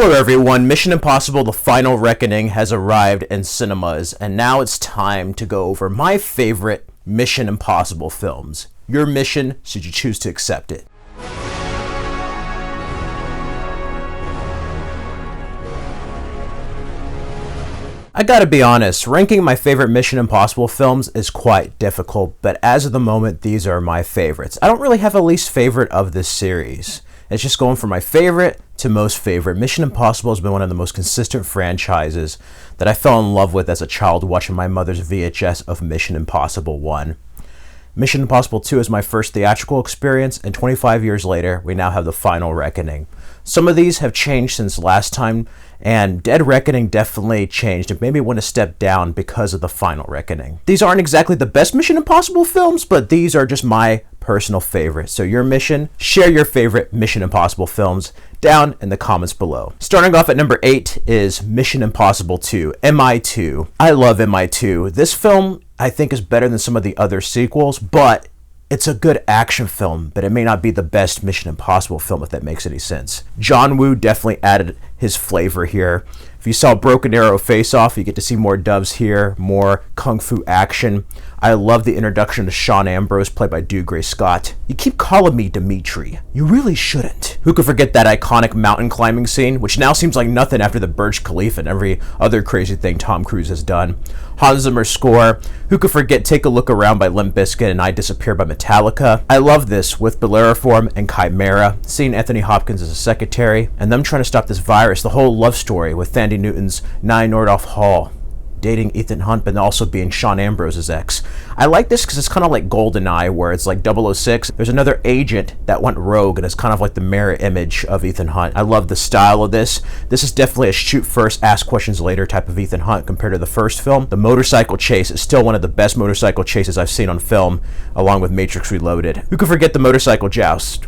Hello everyone, Mission Impossible: The Final Reckoning has arrived in cinemas, and now it's time to go over my favorite Mission Impossible films. Your mission, should you choose to accept it. I gotta be honest, ranking my favorite Mission Impossible films is quite difficult, but as of the moment, these are my favorites. I don't really have a least favorite of this series. It's just going from my favorite to most favorite. Mission Impossible has been one of the most consistent franchises that I fell in love with as a child watching my mother's VHS of Mission Impossible 1. Mission Impossible 2 is my first theatrical experience, and 25 years later, we now have The Final Reckoning. Some of these have changed since last time, and Dead Reckoning definitely changed. It made me want to step down because of The Final Reckoning. These aren't exactly the best Mission Impossible films, but these are just my personal favorites. So your mission, share your favorite Mission Impossible films down in the comments below. Starting off at number 8 is Mission Impossible 2, MI2. I love MI2. This film, I think, is better than some of the other sequels, but it's a good action film, but it may not be the best Mission Impossible film, if that makes any sense. John Woo definitely added his flavor here. If you saw Broken Arrow Face Off, you get to see more doves here, more kung fu action. I love the introduction to Sean Ambrose, played by Dougray Scott. You keep calling me Dimitri. You really shouldn't. Who could forget that iconic mountain climbing scene, which now seems like nothing after the Burj Khalifa and every other crazy thing Tom Cruise has done. Hans Zimmer's score. Who could forget Take a Look Around by Limp Bizkit and I Disappear by Metallica. I love this with Bellerophon and Chimera, seeing Anthony Hopkins as a secretary, and them trying to stop this virus, the whole love story with Thandie Newton's Nye Nordhoff Hall dating Ethan Hunt, but also being Sean Ambrose's ex. I like this because it's kind of like GoldenEye, where it's like 006. There's another agent that went rogue, and it's kind of like the mirror image of Ethan Hunt. I love the style of this. This is definitely a shoot first, ask questions later type of Ethan Hunt compared to the first film. The motorcycle chase is still one of the best motorcycle chases I've seen on film, along with Matrix Reloaded. Who could forget the motorcycle joust?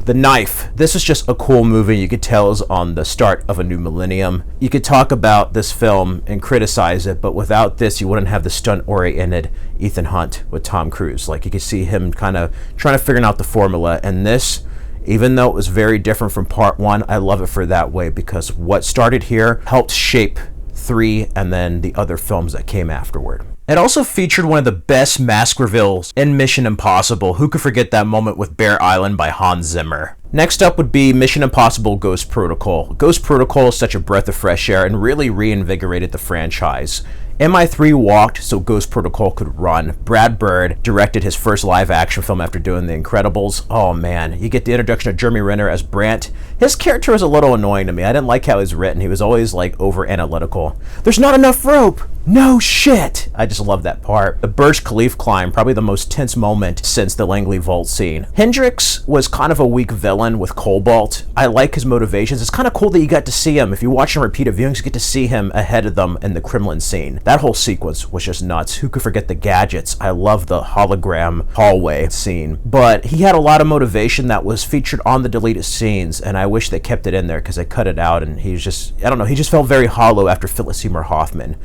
The knife. This is just a cool movie. You could tell is on the start of a new millennium. You could talk about this film and criticize it, but without this, you wouldn't have the stunt-oriented Ethan Hunt with Tom Cruise. Like, you could see him kind of trying to figure out the formula, and this, even though it was very different from part 1, I love it for that way, because what started here helped shape 3 and then the other films that came afterward. It also featured one of the best mask reveals in Mission Impossible. Who could forget that moment with Bear Island by Hans Zimmer? Next up would be Mission Impossible: Ghost Protocol. Ghost Protocol is such a breath of fresh air and really reinvigorated the franchise. MI3 walked so Ghost Protocol could run. Brad Bird directed his first live-action film after doing The Incredibles. Oh man, you get the introduction of Jeremy Renner as Brandt. His character was a little annoying to me. I didn't like how he was written. He was always like over-analytical. There's not enough rope! No shit! I just love that part. The Burj Khalifa climb, probably the most tense moment since the Langley Vault scene. Hendrix was kind of a weak villain with Cobalt. I like his motivations. It's kind of cool that you got to see him. If you watch him repeated viewings, you get to see him ahead of them in the Kremlin scene. That whole sequence was just nuts. Who could forget the gadgets? I love the hologram hallway scene. But he had a lot of motivation that was featured on the deleted scenes, and I wish they kept it in there because they cut it out, and he's just, I don't know, he just felt very hollow after Philip Seymour Hoffman.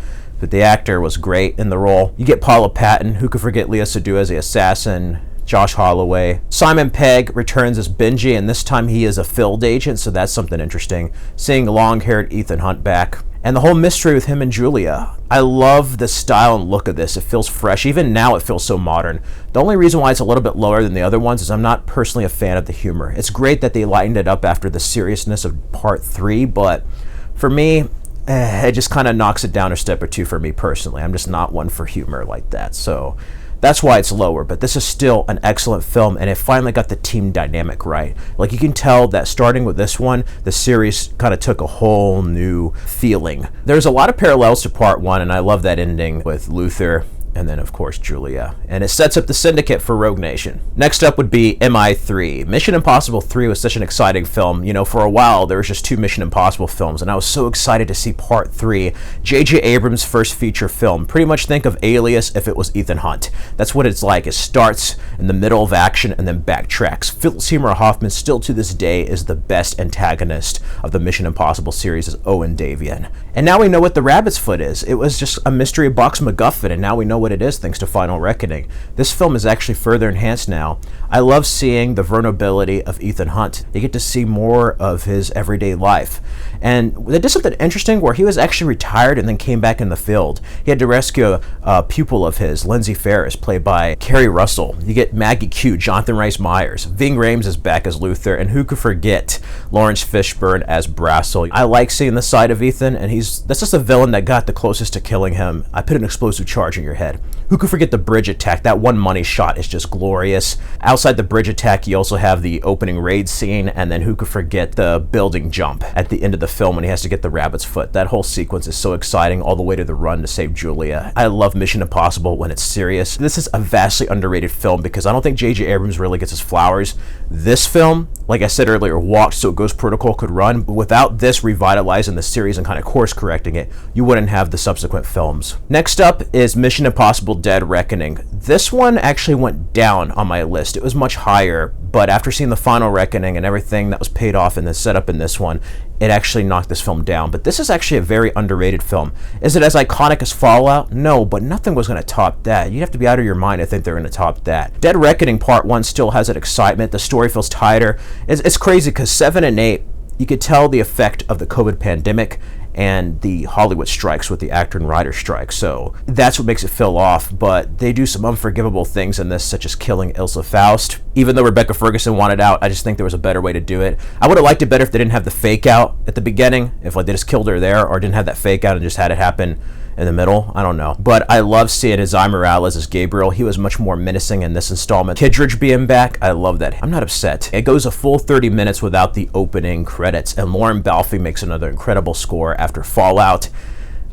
But the actor was great in the role. You get Paula Patton. Who could forget Lea Seydoux as the assassin? Josh Holloway. Simon Pegg returns as Benji, and this time he is a field agent, so that's something interesting. Seeing long-haired Ethan Hunt back. And the whole mystery with him and Julia. I love the style and look of this. It feels fresh. Even now it feels so modern. The only reason why it's a little bit lower than the other ones is I'm not personally a fan of the humor. It's great that they lightened it up after the seriousness of part 3, but for me, it just kind of knocks it down a step or two for me personally. I'm just not one for humor like that, so that's why it's lower. But this is still an excellent film, and it finally got the team dynamic right. Like, you can tell that starting with this one, the series kind of took a whole new feeling. There's a lot of parallels to part 1, and I love that ending with Luther and then of course Julia, and it sets up the syndicate for Rogue Nation. Next up would be MI3. Mission Impossible 3 was such an exciting film. You know, for a while there was just 2 Mission Impossible films, and I was so excited to see part 3. J.J. Abrams' first feature film. Pretty much think of Alias if it was Ethan Hunt. That's what it's like. It starts in the middle of action and then backtracks. Philip Seymour Hoffman still to this day is the best antagonist of the Mission Impossible series, as Owen Davian. And now we know what the rabbit's foot is. It was just a mystery box MacGuffin, and now we know what it is thanks to Final Reckoning. This film is actually further enhanced now. I love seeing the vulnerability of Ethan Hunt. You get to see more of his everyday life. And they did something interesting where he was actually retired and then came back in the field. He had to rescue a pupil of his, Lindsay Ferris, played by Kerry Russell. You get Maggie Q, Jonathan Rhys Meyers. Ving Rhames is back as Luther, and who could forget Lawrence Fishburne as Brassel. I like seeing the side of Ethan, and that's just a villain that got the closest to killing him. I put an explosive charge in your head. Who could forget the bridge attack? That one money shot is just glorious. Outside the bridge attack, you also have the opening raid scene, and then who could forget the building jump at the end of the film when he has to get the rabbit's foot. That whole sequence is so exciting, all the way to the run to save Julia. I love Mission Impossible when it's serious. This is a vastly underrated film because I don't think J.J. Abrams really gets his flowers. This film, like I said earlier, walked so Ghost Protocol could run, but without this revitalizing the series and kind of course correcting it, you wouldn't have the subsequent films. Next up is Mission Impossible Dead Reckoning. This one actually went down on my list. It was much higher, but after seeing the Final Reckoning and everything that was paid off in the setup in this one, it actually knocked this film down. But this is actually a very underrated film. Is it as iconic as Fallout? No, but nothing was going to top that. You'd have to be out of your mind to think they're going to top that. Dead Reckoning Part 1 still has that excitement. The story feels tighter. It's crazy because 7 and 8, you could tell the effect of the COVID pandemic and the Hollywood strikes with the actor and writer strike. So that's what makes it feel off, but they do some unforgivable things in this, such as killing Ilsa Faust. Even though Rebecca Ferguson wanted out, I just think there was a better way to do it. I would have liked it better if they didn't have the fake out at the beginning, if like they just killed her there, or didn't have that fake out and just had it happen in the middle. I don't know. But I love seeing Isaiah Morales as Gabriel. He was much more menacing in this installment. Kittredge being back, I love that. I'm not upset. It goes a full 30 minutes without the opening credits, and Lauren Balfe makes another incredible score after Fallout.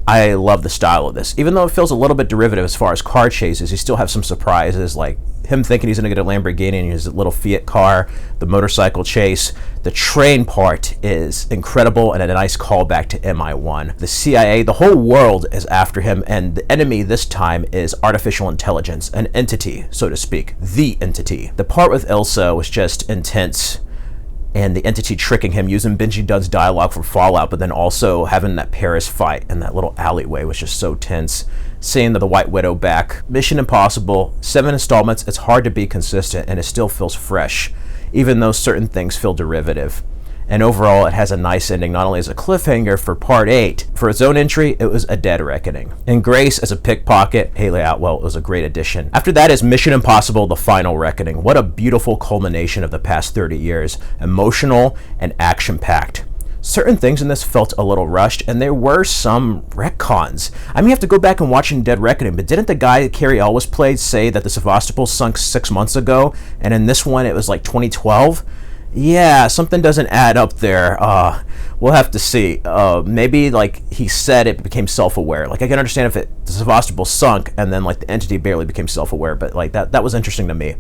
I love the style of this. Even though it feels a little bit derivative as far as car chases, you still have some surprises, like him thinking he's going to get a Lamborghini in his little Fiat car, the motorcycle chase. The train part is incredible and a nice callback to MI1. The CIA, the whole world is after him, and the enemy this time is artificial intelligence, an entity, so to speak, the entity. The part with Ilsa was just intense, and the entity tricking him using Benji Dunn's dialogue from Fallout, but then also having that Paris fight in that little alleyway was just so tense. Seeing the White Widow back. Mission Impossible, 7 installments, it's hard to be consistent, and it still feels fresh, even though certain things feel derivative. And overall, it has a nice ending, not only as a cliffhanger for Part 8. For its own entry, it was a dead reckoning. And Grace as a pickpocket, Haley Atwell, was a great addition. After that is Mission Impossible The Final Reckoning. What a beautiful culmination of the past 30 years. Emotional and action-packed. Certain things in this felt a little rushed, and there were some retcons. I mean, you have to go back and watch in Dead Reckoning, but didn't the guy that Carrie Elwes played say that the Sevastopol sunk 6 months ago, and in this one it was like 2012? Yeah, something doesn't add up there. We'll have to see. Maybe like he said it became self-aware. Like I can understand if the Sevastopol sunk and then like the entity barely became self-aware, but like that was interesting to me.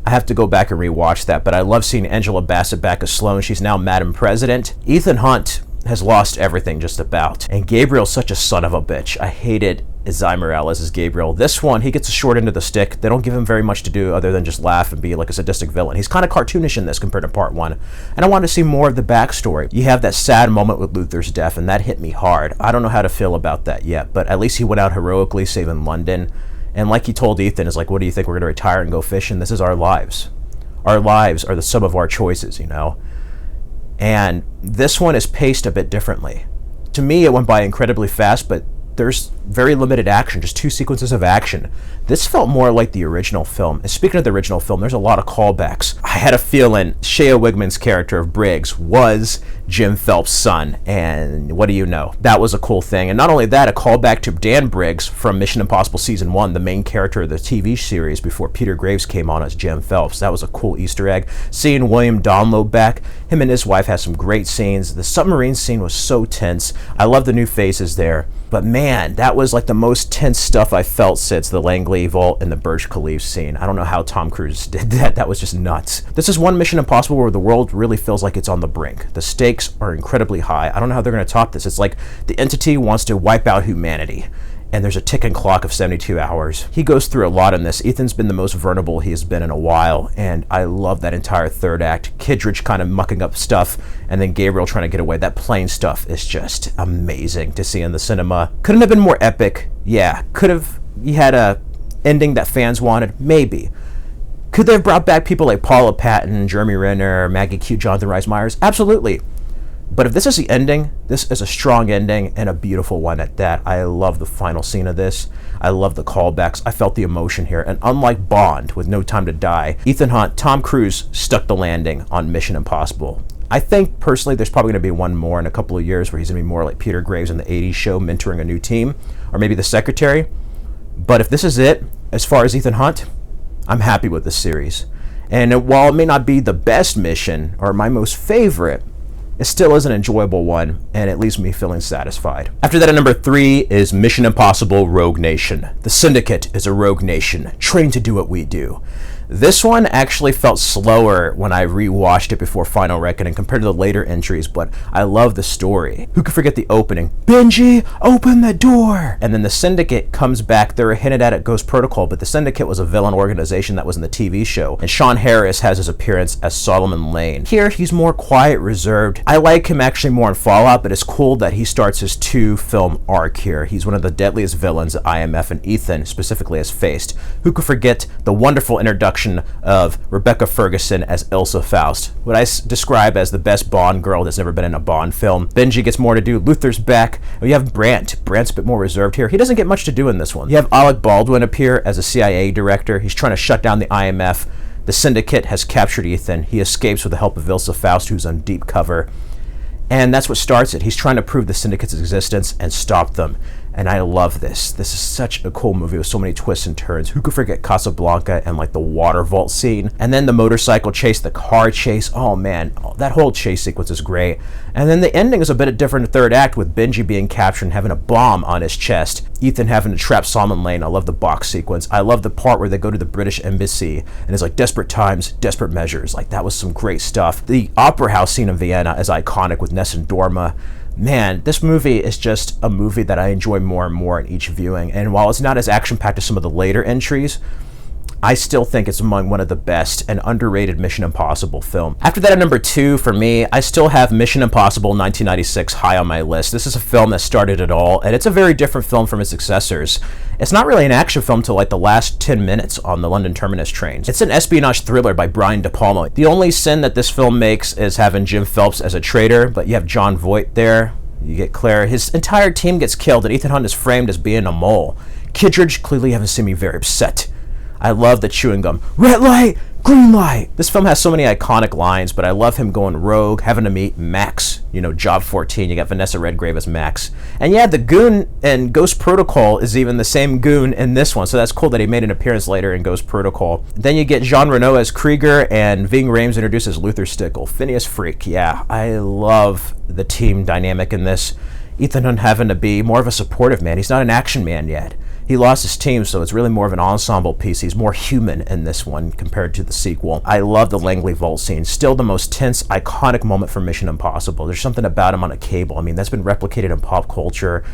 I have to go back and rewatch that, but I love seeing Angela Bassett back as Sloane. She's now Madam President. Ethan Hunt has lost everything just about. And Gabriel's such a son of a bitch. I hated Isaiah Morales as Gabriel. This one, he gets a short end of the stick. They don't give him very much to do other than just laugh and be like a sadistic villain. He's kind of cartoonish in this compared to Part 1. And I wanted to see more of the backstory. You have that sad moment with Luther's death, and that hit me hard. I don't know how to feel about that yet, but at least he went out heroically, saving London. And like he told Ethan, is like, what do you think, we're going to retire and go fishing? This is our lives. Our lives are the sum of our choices, you know? And this one is paced a bit differently. To me, it went by incredibly fast, but there's very limited action, just 2 sequences of action. This felt more like the original film. And speaking of the original film, there's a lot of callbacks. I had a feeling Shea Wigman's character of Briggs was Jim Phelps' son, and what do you know? That was a cool thing. And not only that, a callback to Dan Briggs from Mission Impossible Season 1, the main character of the TV series before Peter Graves came on as Jim Phelps. That was a cool Easter egg. Seeing William Donlow back, him and his wife had some great scenes. The submarine scene was so tense. I love the new faces there. But man, that was like the most tense stuff I felt since the Langley Vault and the Burj Khalifa scene. I don't know how Tom Cruise did that. That was just nuts. This is one Mission Impossible where the world really feels like it's on the brink. The stakes are incredibly high. I don't know how they're going to top this. It's like the entity wants to wipe out humanity, and there's a ticking clock of 72 hours. He goes through a lot in this. Ethan's been the most vulnerable he has been in a while, and I love that entire third act. Kittredge kind of mucking up stuff, and then Gabriel trying to get away. That plane stuff is just amazing to see in the cinema. Couldn't have been more epic. Yeah, could have you had a ending that fans wanted? Maybe. Could they have brought back people like Paula Patton, Jeremy Renner, Maggie Q, Jonathan Rhys Meyers? Absolutely. But if this is the ending, this is a strong ending and a beautiful one at that. I love the final scene of this. I love the callbacks. I felt the emotion here. And unlike Bond, with No Time to Die, Ethan Hunt, Tom Cruise stuck the landing on Mission Impossible. I think, personally, there's probably going to be one more in a couple of years where he's going to be more like Peter Graves in the 80s show, mentoring a new team, or maybe the secretary. But if this is it, as far as Ethan Hunt, I'm happy with this series. And while it may not be the best mission or my most favorite, it still is an enjoyable one, and it leaves me feeling satisfied. After that, at number 3 is Mission Impossible Rogue Nation. The Syndicate is a rogue nation, trained to do what we do. This one actually felt slower when I rewatched it before Final Reckoning compared to the later entries, but I love the story. Who could forget the opening? Benji, open the door! And then the Syndicate comes back. They were hinted at Ghost Protocol, but the Syndicate was a villain organization that was in the TV show, and Sean Harris has his appearance as Solomon Lane. Here, he's more quiet, reserved. I like him actually more in Fallout, but it's cool that he starts his 2-film arc here. He's one of the deadliest villains that IMF and Ethan specifically has faced. Who could forget the wonderful introduction of Rebecca Ferguson as Ilsa Faust, what I describe as the best Bond girl that's never been in a Bond film. Benji gets more to do. Luther's back. We have Brandt. Brandt's a bit more reserved here. He doesn't get much to do in this one. You have Alec Baldwin appear as a CIA director. He's trying to shut down the IMF. The Syndicate has captured Ethan. He escapes with the help of Ilsa Faust, who's on deep cover. And that's what starts it. He's trying to prove the Syndicate's existence and stop them. And I love this. This is such a cool movie with so many twists and turns. Who could forget Casablanca and like the water vault scene? And then the motorcycle chase, the car chase. Oh man, that whole chase sequence is great. And then the ending is a bit different in the third act with Benji being captured and having a bomb on his chest. Ethan having to trap Solomon Lane. I love the box sequence. I love the part where they go to the British Embassy and it's like desperate times, desperate measures. Like that was some great stuff. The opera house scene in Vienna is iconic with Ness and Dorma. Man, this movie is just a movie that I enjoy more and more in each viewing. And while it's not as action-packed as some of the later entries, I still think it's among one of the best and underrated Mission Impossible film. After that, at number 2, for me, I still have Mission Impossible 1996 high on my list. This is a film that started it all, and it's a very different film from its successors. It's not really an action film till like the last 10 minutes on the London Terminus train. It's an espionage thriller by Brian De Palma. The only sin that this film makes is having Jim Phelps as a traitor, but you have John Voight there. You get Claire. His entire team gets killed, and Ethan Hunt is framed as being a mole. Kittredge, clearly you haven't seen me very upset. I love the chewing gum. Red light, green light. This film has so many iconic lines, but I love him going rogue, having to meet Max. You know, Job 14. You got Vanessa Redgrave as Max. And yeah, the goon in Ghost Protocol is even the same goon in this one, so that's cool that he made an appearance later in Ghost Protocol. Then you get Jean Reno as Krieger, and Ving Rhames introduces Luther Stickle. Phineas Freak, yeah. I love the team dynamic in this. Ethan Hunt having to be more of a supportive man. He's not an action man yet. He lost his team, so it's really more of an ensemble piece. He's more human in this one compared to the sequel. I love the Langley Vault scene. Still the most tense, iconic moment for Mission Impossible. There's something about him on a cable. I mean, that's been replicated in pop culture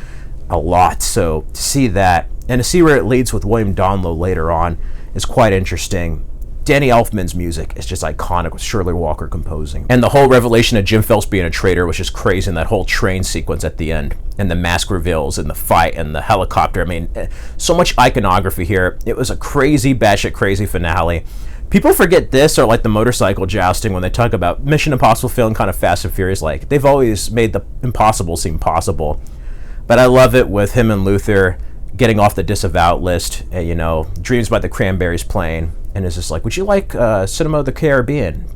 a lot. So to see that, and to see where it leads with William Donlow later on, is quite interesting. Danny Elfman's music is just iconic with Shirley Walker composing. And the whole revelation of Jim Phelps being a traitor was just crazy in that whole train sequence at the end. And the mask reveals and the fight and the helicopter. I mean, so much iconography here. It was a crazy, batshit crazy finale. People forget this or like the motorcycle jousting when they talk about Mission Impossible feeling kind of Fast and Furious like. They've always made the impossible seem possible. But I love it with him and Luther getting off the disavowed list, you know, Dreams by the Cranberries playing. And it's just like, would you like Cinema of the Caribbean?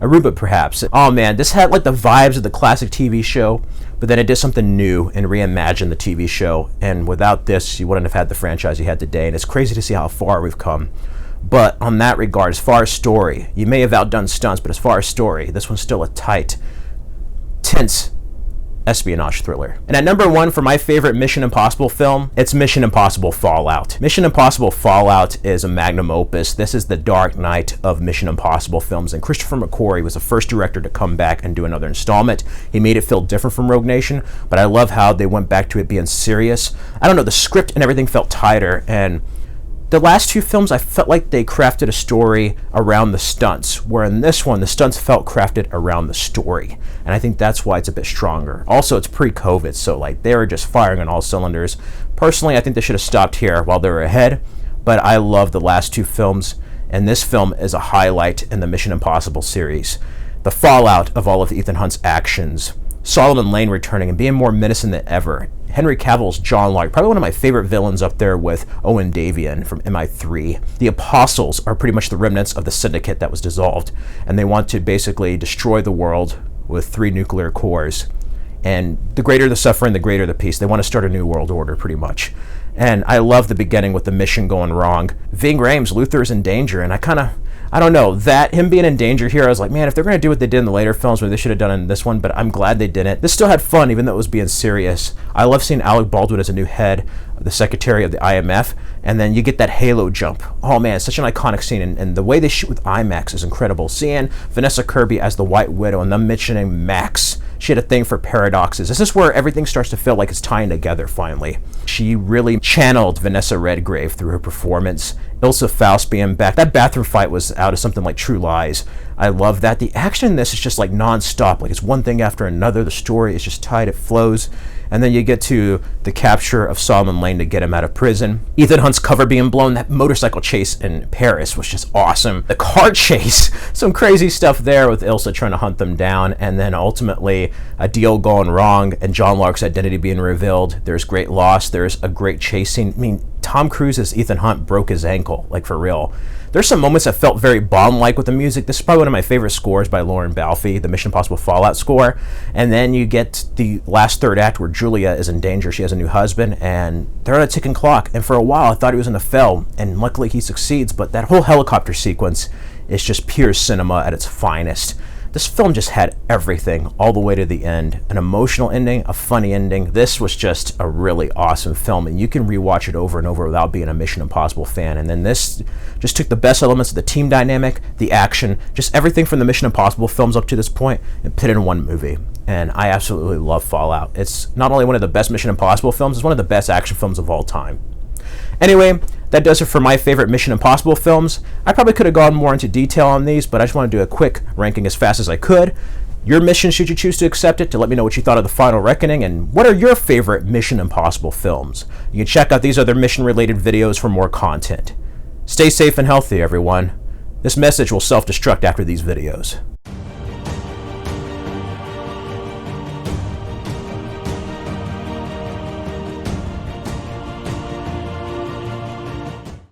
Aruba, perhaps. Oh man, this had like the vibes of the classic TV show, but then it did something new and reimagined the TV show. And without this, you wouldn't have had the franchise you had today. And it's crazy to see how far we've come. But on that regard, as far as story, you may have outdone stunts, but as far as story, this one's still a tight, tense espionage thriller. And at number 1 for my favorite Mission Impossible film, it's Mission Impossible Fallout. Mission Impossible Fallout is a magnum opus. This is the Dark Knight of Mission Impossible films, and Christopher McQuarrie was the first director to come back and do another installment. He made it feel different from Rogue Nation, but I love how they went back to it being serious. I don't know, the script and everything felt tighter, and The last two films, I felt like they crafted a story around the stunts, where in this one, the stunts felt crafted around the story. And I think that's why it's a bit stronger. Also, it's pre-COVID, so like they were just firing on all cylinders. Personally, I think they should have stopped here while they were ahead, but I love the last two films, and this film is a highlight in the Mission Impossible series. The fallout of all of Ethan Hunt's actions, Solomon Lane returning and being more menacing than ever, Henry Cavill's John Locke, probably one of my favorite villains up there with Owen Davian from MI3. The Apostles are pretty much the remnants of the syndicate that was dissolved, and they want to basically destroy the world with 3 nuclear cores. And the greater the suffering, the greater the peace. They want to start a new world order, pretty much. And I love the beginning with the mission going wrong. Ving Rhames, Luther is in danger, and I don't know, that him being in danger here, I was like, man, if they're going to do what they did in the later films, maybe they should have done it in this one, but I'm glad they didn't. This still had fun, even though it was being serious. I love seeing Alec Baldwin as a new head, the secretary of the IMF, and then you get that halo jump. Oh man, it's such an iconic scene, and the way they shoot with IMAX is incredible. Seeing Vanessa Kirby as the White Widow and them mentioning Max, she had a thing for paradoxes. This is where everything starts to feel like it's tying together finally. She really channeled Vanessa Redgrave through her performance. Ilsa Faust being back. That bathroom fight was out of something like True Lies. I love that. The action in this is just like non-stop. Like it's one thing after another. The story is just tight. It flows. And then you get to the capture of Solomon Lane to get him out of prison. Ethan Hunt's cover being blown. That motorcycle chase in Paris was just awesome. The car chase, some crazy stuff there with Ilsa trying to hunt them down. And then ultimately a deal going wrong and John Locke's identity being revealed. There's great loss. There's a great chase scene. I mean, Tom Cruise's Ethan Hunt broke his ankle, like for real. There's some moments that felt very Bond-like with the music. This is probably one of my favorite scores by Lauren Balfe, the Mission Impossible Fallout score. And then you get the last third act where Julia is in danger. She has a new husband, and they're on a ticking clock. And for a while, I thought he was going to fail, and luckily he succeeds. But that whole helicopter sequence is just pure cinema at its finest. This film just had everything all the way to the end. An emotional ending, a funny ending. This was just a really awesome film, and you can rewatch it over and over without being a Mission Impossible fan. And then this just took the best elements of the team dynamic, the action, just everything from the Mission Impossible films up to this point, and put it in one movie. And I absolutely love Fallout. It's not only one of the best Mission Impossible films, it's one of the best action films of all time. Anyway, that does it for my favorite Mission Impossible films. I probably could have gone more into detail on these, but I just want to do a quick ranking as fast as I could. Your mission, should you choose to accept it, to let me know what you thought of The Final Reckoning, and what are your favorite Mission Impossible films. You can check out these other mission-related videos for more content. Stay safe and healthy, everyone. This message will self-destruct after these videos.